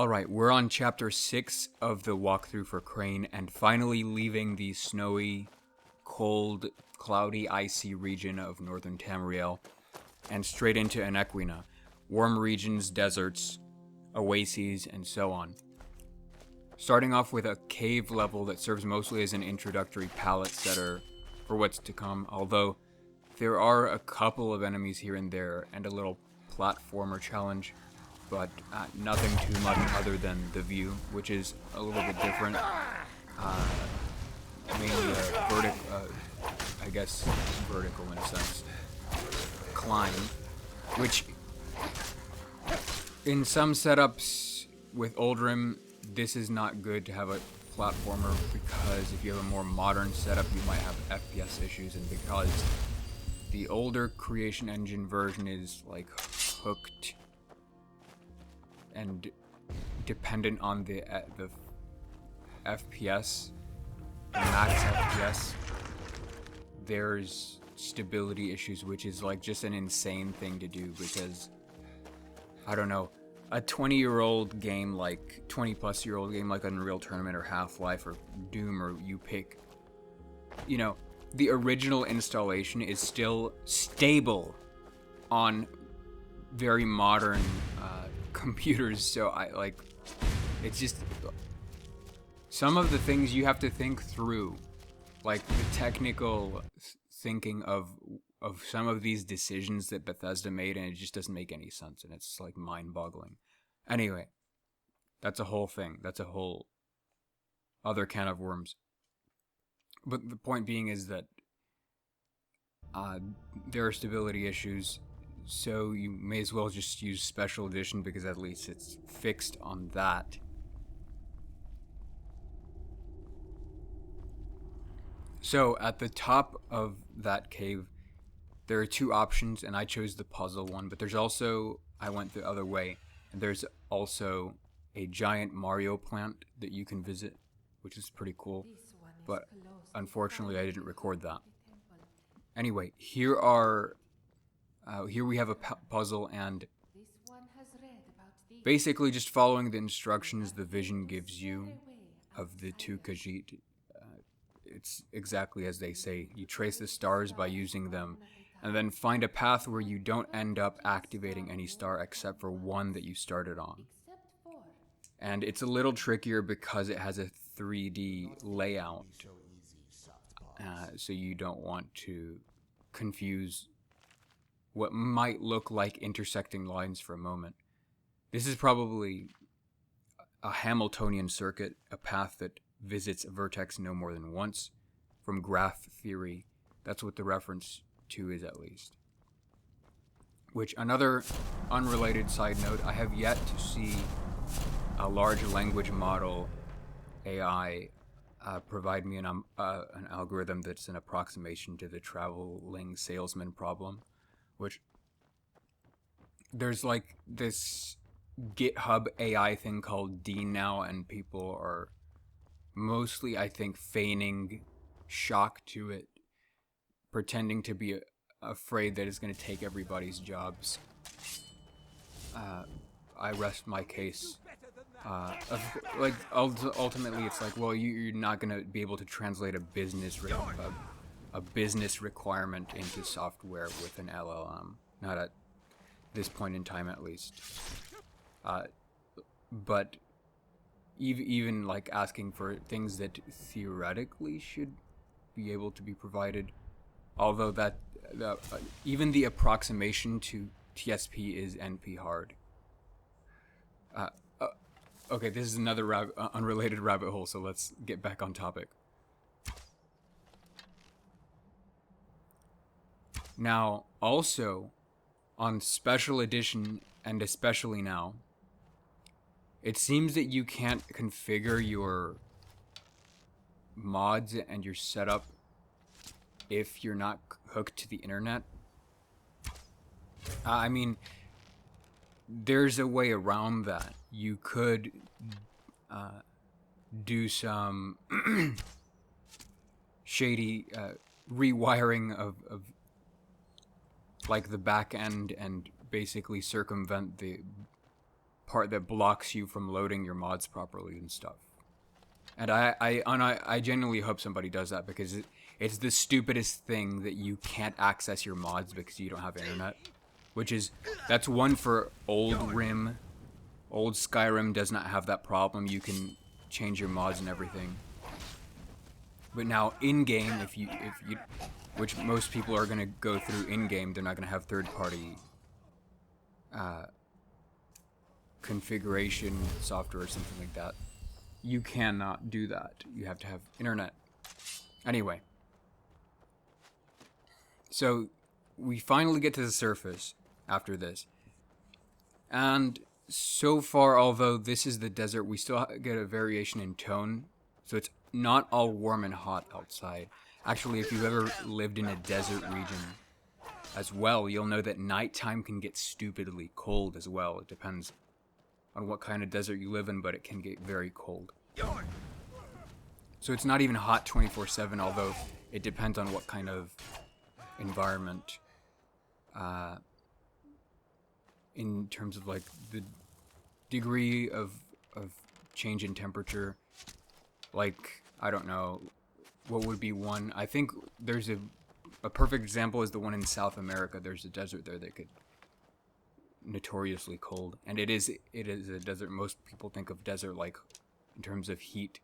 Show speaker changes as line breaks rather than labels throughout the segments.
Alright, we're on chapter 6 of the walkthrough for Krein, and finally leaving the snowy, cold, cloudy, icy region of northern Tamriel, and straight into Enequina. Warm regions, deserts, oases, and so on. Starting off with a cave level that serves mostly as an introductory palette setter for what's to come, although there are a couple of enemies here and there, and a little platformer challenge, but nothing too much other than the view, which is a little bit different. Mainly I guess vertical in a sense. Climb, which in some setups with Oldrim, this is not good to have a platformer, because if you have a more modern setup, you might have FPS issues, and because the older Creation Engine version is like hooked and dependent on the FPS, the max FPS, there's stability issues, which is like just an insane thing to do, because I don't know, a 20-year-old game, like 20-plus-year-old game like Unreal Tournament or Half-Life or Doom, or you pick, you know, the original installation is still stable on very modern computers, so it's just some of the things you have to think through, like the technical thinking of some of these decisions that Bethesda made, and it just doesn't make any sense, and it's like mind-boggling. Anyway, that's a whole thing. That's a whole other can of worms. But the point being is that there are stability issues, so you may as well just use Special Edition, because at least it's fixed on that. So at the top of that cave, there are two options, and I chose the puzzle one, but there's also, I went the other way, and there's also a giant Mario plant that you can visit, which is pretty cool, but unfortunately I didn't record that. Anyway, here we have a puzzle, and basically just following the instructions the vision gives you of the two Khajiit. It's exactly as they say. You trace the stars by using them, and then find a path where you don't end up activating any star except for one that you started on. And it's a little trickier because it has a 3D layout, so you don't want to confuse what might look like intersecting lines for a moment. This is probably a Hamiltonian circuit, a path that visits a vertex no more than once, from graph theory. That's what the reference to is, at least. Which, another unrelated side note, I have yet to see a large language model AI provide me an algorithm that's an approximation to the traveling salesman problem, which there's like this GitHub AI thing called Dean now, and people are mostly, I think, feigning shock to it, pretending to be afraid that it's going to take everybody's jobs. I rest my case. Ultimately, it's like, well, you're not going to be able to translate a business requirement into software with an LLM. Not at this point in time, at least. But even like asking for things that theoretically should be able to be provided, although that even the approximation to TSP is NP hard. Okay, this is another unrelated rabbit hole, so let's get back on topic. Now, also, on Special Edition, and especially now, it seems that you can't configure your mods and your setup if you're not hooked to the internet. I mean, there's a way around that. You could do some shady rewiring of like the back end, and basically circumvent the part that blocks you from loading your mods properly and stuff. And I genuinely hope somebody does that, because it's the stupidest thing that you can't access your mods because you don't have internet. That's one for old Rim. Old Skyrim does not have that problem. You can change your mods and everything. But now in-game, if you, which most people are gonna go through in-game, they're not gonna have third-party configuration software or something like that. You cannot do that. You have to have internet. Anyway. So, we finally get to the surface after this. And so far, although this is the desert, we still get a variation in tone. So it's not all warm and hot outside. Actually, if you've ever lived in a desert region as well, you'll know that nighttime can get stupidly cold as well. It depends on what kind of desert you live in, but it can get very cold. So it's not even hot 24/7, although it depends on what kind of environment, in terms of like the degree of change in temperature. Like, I don't know, what would be one? I think there's a perfect example is the one in South America. There's a desert there that could notoriously cold, and it is a desert. Most people think of desert like in terms of heat.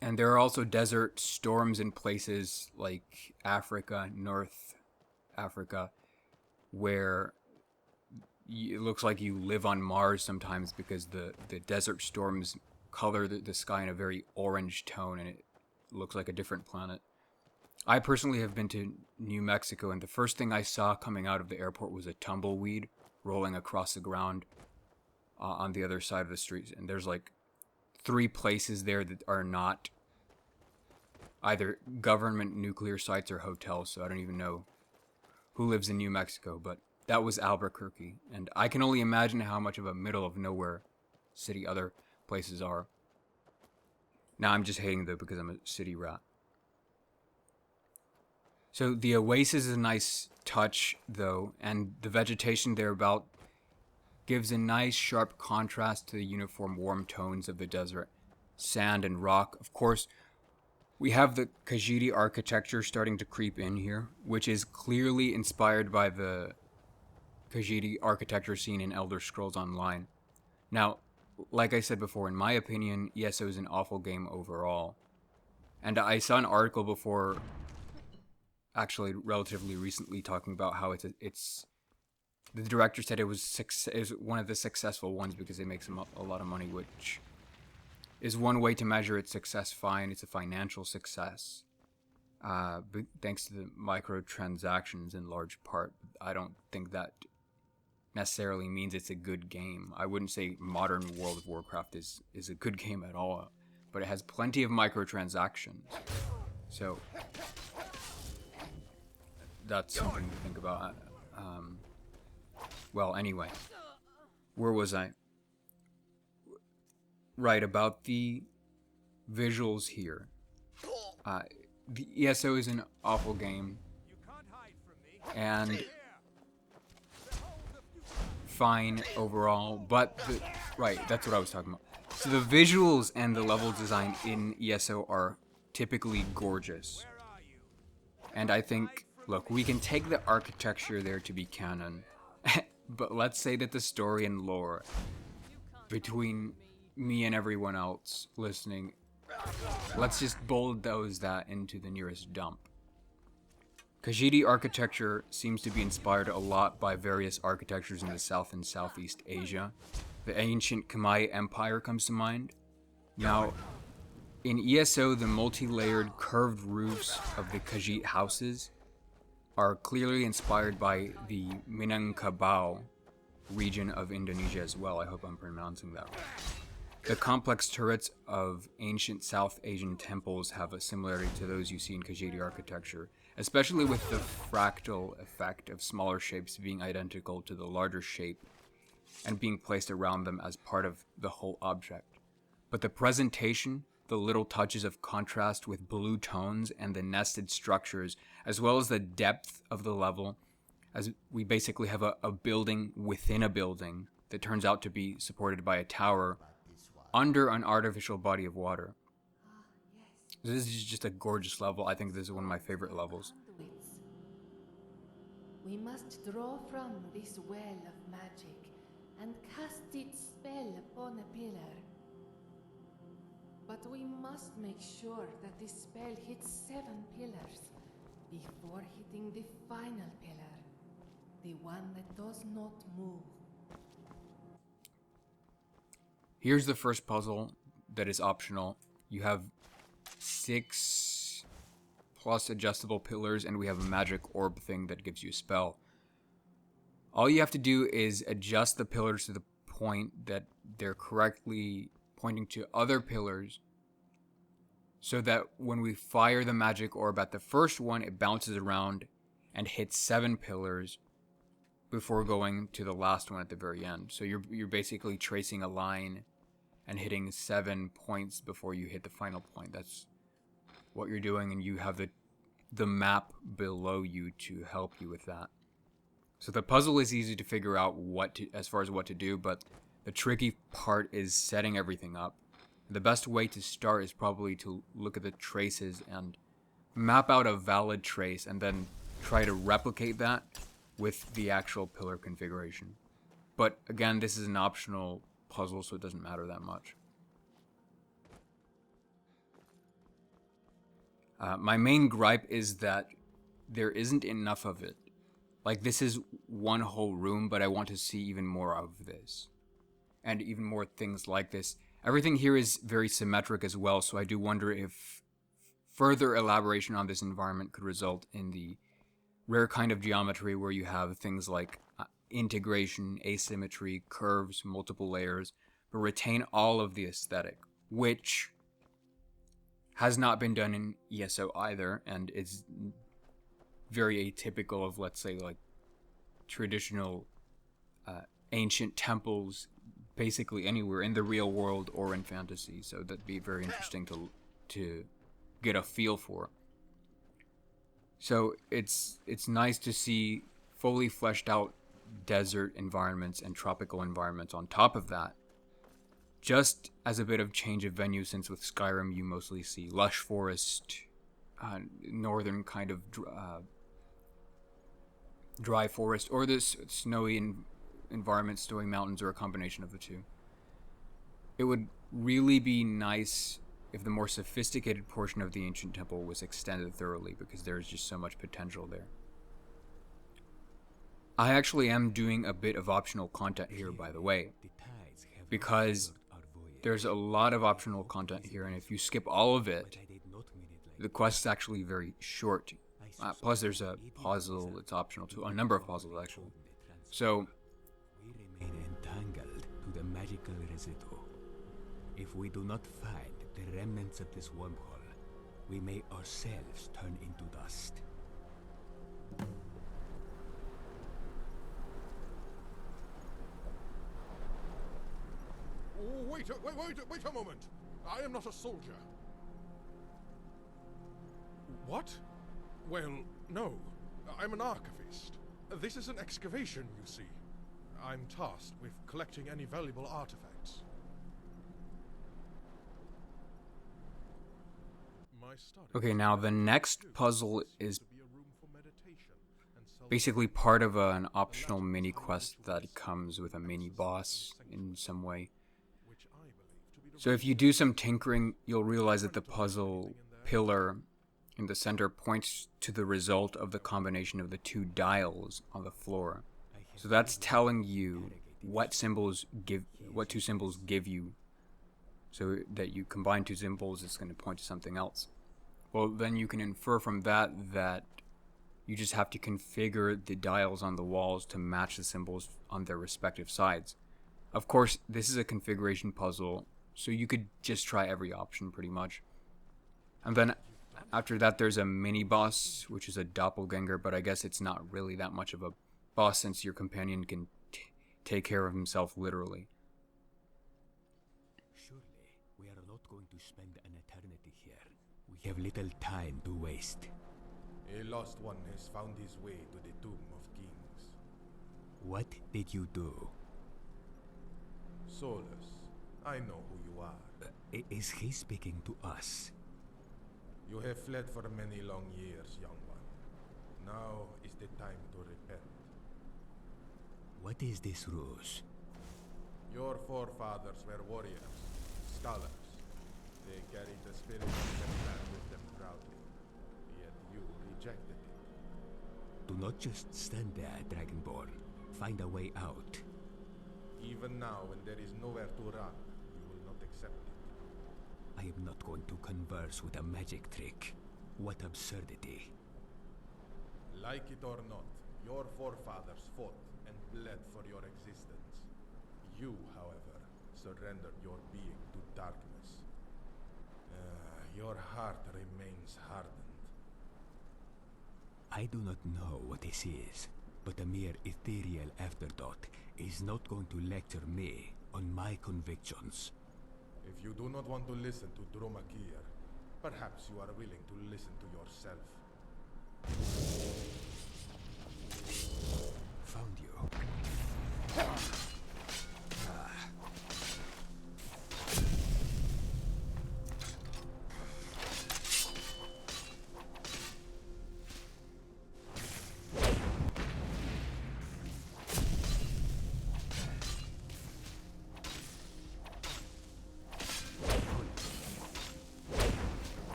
And there are also desert storms in places like Africa, North Africa, where it looks like you live on Mars sometimes, because the desert storms color the sky in a very orange tone, and it looks like a different planet. I personally have been to New Mexico, and the first thing I saw coming out of the airport was a tumbleweed rolling across the ground on the other side of the street. And there's like 3 places there that are not either government nuclear sites or hotels, so I don't even know who lives in New Mexico, but that was Albuquerque, and I can only imagine how much of a middle of nowhere city other places are. Now I'm just hating though because I'm a city rat. So the oasis is a nice touch though, and the vegetation thereabout gives a nice sharp contrast to the uniform warm tones of the desert, sand and rock. Of course, we have the Khajiit architecture starting to creep in here, which is clearly inspired by the Khajiit architecture seen in Elder Scrolls Online. Now, like I said before, in my opinion, ESO is an awful game overall. And I saw an article before, actually relatively recently, talking about how it's the director said it was one of the successful ones because it makes a lot of money, which is one way to measure its success. Fine, it's a financial success, but thanks to the microtransactions in large part. I don't think that necessarily means it's a good game. I wouldn't say modern World of Warcraft is a good game at all, but it has plenty of microtransactions. So that's something to think about. Well, anyway, where was I? Right, about the visuals here. The ESO is an awful game, and fine overall, but right, that's what I was talking about. So the visuals and the level design in ESO are typically gorgeous. And I think, look, we can take the architecture there to be canon, but let's say that the story and lore between me and everyone else listening, let's just bulldoze that into the nearest dump. Khajiit architecture seems to be inspired a lot by various architectures in the South and Southeast Asia. The ancient Khmer Empire comes to mind. Now, in ESO, the multi-layered curved roofs of the Khajiit houses are clearly inspired by the Minangkabau region of Indonesia as well. I hope I'm pronouncing that right. The complex turrets of ancient South Asian temples have a similarity to those you see in Khajiit architecture, especially with the fractal effect of smaller shapes being identical to the larger shape and being placed around them as part of the whole object. But the presentation, the little touches of contrast with blue tones and the nested structures, as well as the depth of the level, as we basically have a building within a building that turns out to be supported by a tower under an artificial body of water. This is just a gorgeous level. I think this is one of my favorite levels.
We must draw from this well of magic and cast its spell upon a pillar. But we must make sure that this spell hits 7 pillars before hitting the final pillar, the one that does not move.
Here's the first puzzle that is optional. You have 6 plus adjustable pillars, and we have a magic orb thing that gives you a spell. All you have to do is adjust the pillars to the point that they're correctly pointing to other pillars, so that when we fire the magic orb at the first one, it bounces around and hits 7 pillars before going to the last one at the very end. So you're basically tracing a line and hitting 7 points before you hit the final point. That's what you're doing, and you have the map below you to help you with that. So the puzzle is easy to figure out as far as what to do, but the tricky part is setting everything up. The best way to start is probably to look at the traces and map out a valid trace and then try to replicate that with the actual pillar configuration. But again, this is an optional puzzle, so it doesn't matter that much. My main gripe is that there isn't enough of it. Like, this is one whole room, but I want to see even more of this. And even more things like this. Everything here is very symmetric as well, so I do wonder if further elaboration on this environment could result in the rare kind of geometry where you have things like integration, asymmetry, curves, multiple layers, but retain all of the aesthetic, which has not been done in ESO either, and is very atypical of, let's say, like traditional ancient temples basically anywhere in the real world or in fantasy. So that'd be very interesting to get a feel for. So it's nice to see fully fleshed out desert environments and tropical environments on top of that. Just as a bit of change of venue, since with Skyrim you mostly see lush forest, northern kind of dry forest, or this snowy environment, snowy mountains, or a combination of the two. It would really be nice if the more sophisticated portion of the ancient temple was extended thoroughly, because there's just so much potential there. I actually am doing a bit of optional content here, by the way, because there's a lot of optional content here, and if you skip all of it, the quest is actually very short. Plus there's a puzzle that's optional too, a number of puzzles actually. So
we remain entangled to the magical residue. If we do not find the remnants of this wormhole, we may ourselves turn into dust.
Oh, wait a moment! I am not a soldier. What? Well, no. I'm an archivist. This is an excavation, you see. I'm tasked with collecting any valuable artifacts. My study
okay, now the next puzzle is basically part of an optional mini quest that comes with a mini boss in some way. So if you do some tinkering, you'll realize that the puzzle pillar in the center points to the result of the combination of the 2 dials on the floor. So that's telling you what 2 symbols give you. So that you combine 2 symbols, it's going to point to something else. Well, then you can infer from that you just have to configure the dials on the walls to match the symbols on their respective sides. Of course, this is a configuration puzzle, so you could just try every option pretty much. And then after that there's a mini boss, which is a doppelganger, but I guess it's not really that much of a boss since your companion can take care of himself literally.
Surely we are not going to spend an eternity here. We have little time to waste.
A lost one has found his way to the Tomb of Kings.
What did you do?
Solus, I know who you are.
Is he speaking to us?
You have fled for many long years, young one. Now is the time to repent.
What is this ruse?
Your forefathers were warriors, scholars. They carried the spirit of their clan with them proudly. Yet you rejected it.
Do not just stand there, Dragonborn. Find a way out.
Even now, when there is nowhere to run, you will not accept it.
I am not going to converse with a magic trick. What absurdity.
Like it or not, your forefathers fought and bled for your existence. You, however, surrendered your being to darkness. Your heart remains hardened.
I do not know what this is, but a mere ethereal afterthought is not going to lecture me on my convictions.
If you do not want to listen to Dromakir, perhaps you are willing to listen to yourself.
Found you.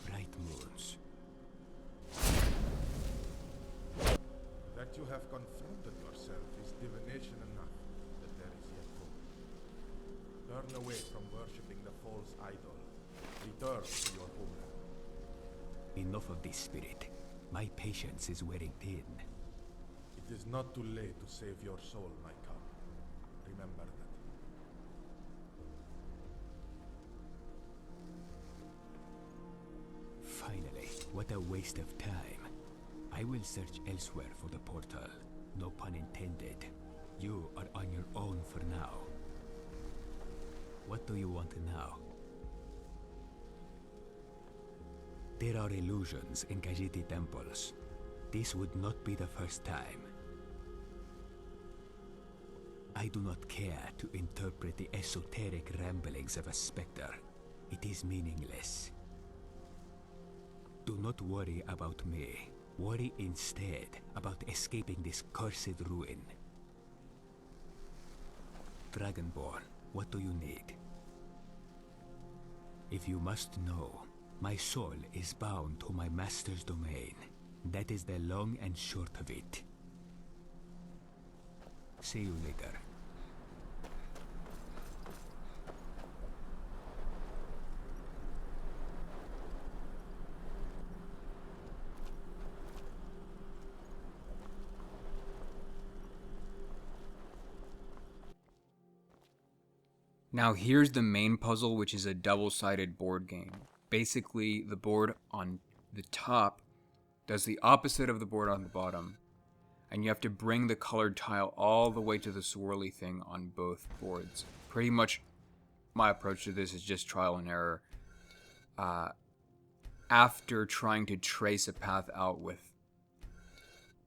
Bright moons.
That you have confronted yourself is divination enough that there is yet hope. Turn away from worshipping the false idol. Return to your homeland.
Enough of this, spirit. My patience is wearing thin.
It is not too late to save your soul, my cub. Remember that.
Finally, what a waste of time. I will search elsewhere for the portal. No pun intended. You are on your own for now. What do you want now? There are illusions in Khajiit temples. This would not be the first time. I do not care to interpret the esoteric ramblings of a specter. It is meaningless. Do not worry about me. Worry instead about escaping this cursed ruin. Dragonborn, what do you need? If you must know, my soul is bound to my master's domain. That is the long and short of it. See you later.
Now here's the main puzzle, which is a double-sided board game. Basically, the board on the top does the opposite of the board on the bottom, and you have to bring the colored tile all the way to the swirly thing on both boards. Pretty much my approach to this is just trial and error. After trying to trace a path out with,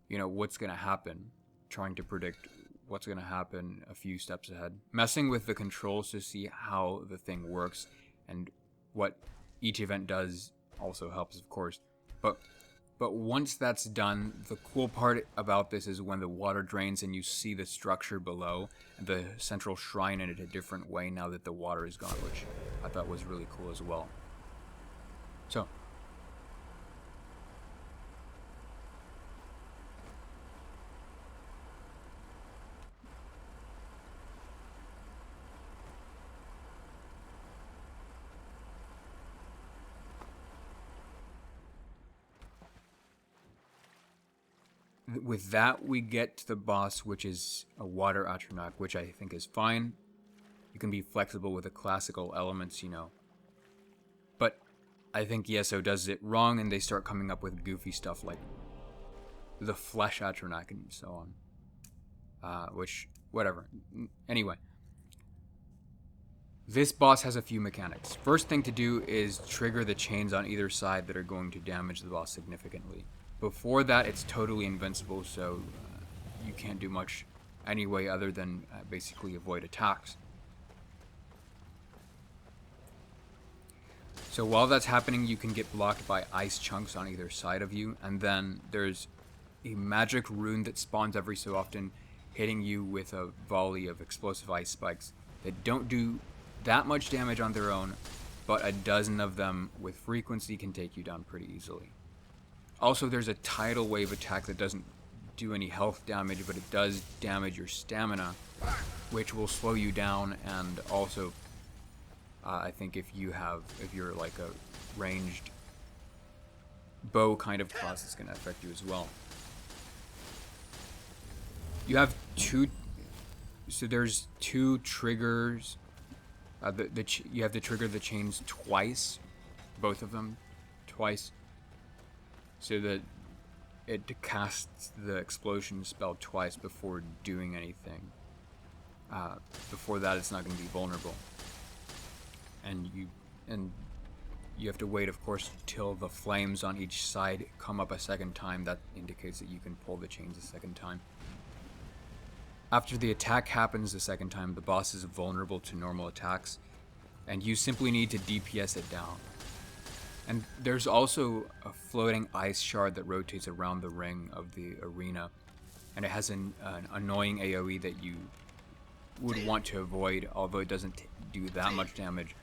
what's going to happen, trying to predict what's going to happen a few steps ahead. Messing with the controls to see how the thing works and what each event does also helps, of course. But once that's done, the cool part about this is when the water drains and you see the structure below, the central shrine in a different way now that the water is gone, which I thought was really cool as well. So, with that, we get to the boss, which is a water atronach, which I think is fine. You can be flexible with the classical elements, But I think ESO does it wrong, and they start coming up with goofy stuff like the flesh atronach and so on. Which, whatever. Anyway. This boss has a few mechanics. First thing to do is trigger the chains on either side that are going to damage the boss significantly. Before that, it's totally invincible, so you can't do much anyway other than basically avoid attacks. So while that's happening, you can get blocked by ice chunks on either side of you, and then there's a magic rune that spawns every so often, hitting you with a volley of explosive ice spikes that don't do that much damage on their own, but a dozen of them with frequency can take you down pretty easily. Also, there's a tidal wave attack that doesn't do any health damage, but it does damage your stamina, which will slow you down, and also I think if you're like a ranged bow kind of class, it's going to affect you as well. You have there's two triggers. You have to trigger the chains twice, both of them twice, so that it casts the explosion spell twice before doing anything. Before that, it's not going to be vulnerable, and you have to wait, of course, till the flames on each side come up a second time. That indicates that you can pull the chains a second time. After the attack happens the second time, the boss is vulnerable to normal attacks, and you simply need to DPS it down. And there's also a floating ice shard that rotates around the ring of the arena, and it has an annoying AoE that you would want to avoid, although it doesn't do that much damage.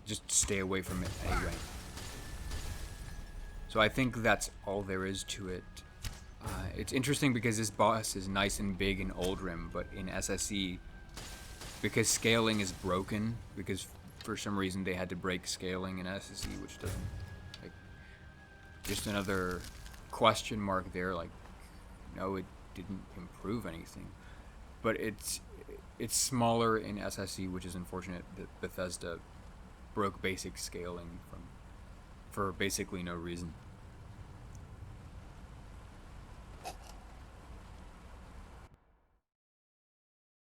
Just stay away from it anyway. So I think that's all there is to it. It's interesting because this boss is nice and big in Oldrim, but in SSE, because scaling is broken, because for some reason they had to break scaling in SSE, which doesn't, like, just another question mark there, like, no, it didn't improve anything. But it's smaller in SSE, which is unfortunate that Bethesda broke basic scaling for basically no reason.